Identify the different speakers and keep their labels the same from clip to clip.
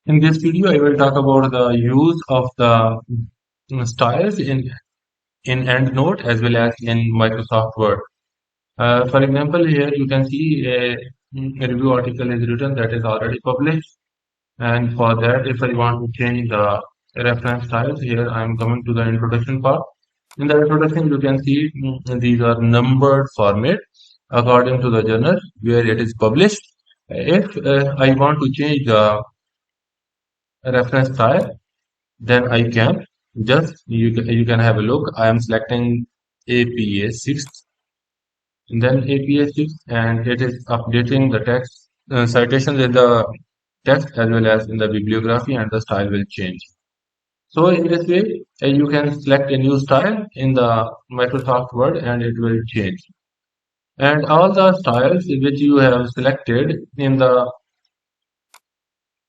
Speaker 1: In this video, I will talk about the use of the styles in EndNote as well as in Microsoft Word. For example, here you can see a review article is written that is already published. And for that, if I want to change the reference styles, here I am coming to the introduction part. In the introduction, you can see these are numbered format according to the journal where it is published. If I want to change the reference style, then I can you can have a look. I am selecting APA 6, and then APA 6, and it is updating the text citations in the text as well as in the bibliography, and the style will change. So in this way, you can select a new style in the Microsoft Word and it will change. And all the styles which you have selected in the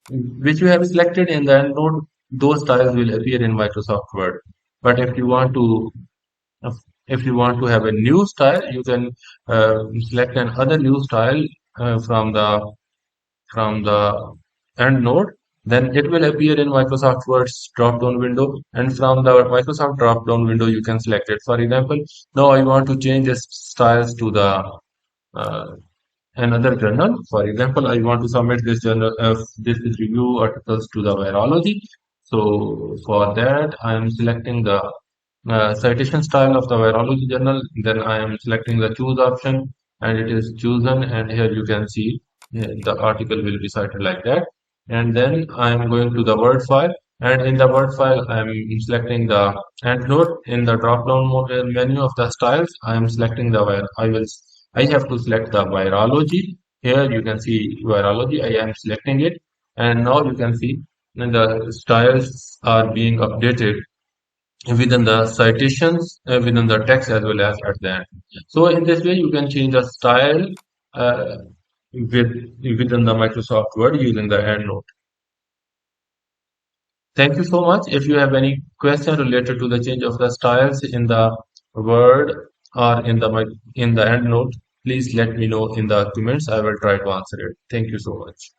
Speaker 1: EndNote, those styles will appear in Microsoft Word. But if you want to have a new style, you can select another new style from the EndNote. Then it will appear in Microsoft Word's drop-down window, and from the Microsoft drop-down window, you can select it. For example, now I want to change the styles to the uh, another journal. For example, I want to submit this is review articles to the virology. So for that, I am selecting the citation style of the virology journal. Then I am selecting the choose option, and it is chosen. And here you can see the article will be cited like that. And then I am going to the Word file, and in the Word file, I am selecting the EndNote. In the drop-down menu of the styles, I am selecting I have to select the virology. Here you can see virology. I am selecting it, and now you can see the styles are being updated within the citations, within the text as well as at the end. So in this way, you can change the style uh, within the Microsoft Word using the EndNote. Thank you so much. If you have any question related to the change of the styles in the Word or in the EndNote, please let me know in the comments. I will try to answer it. Thank you so much.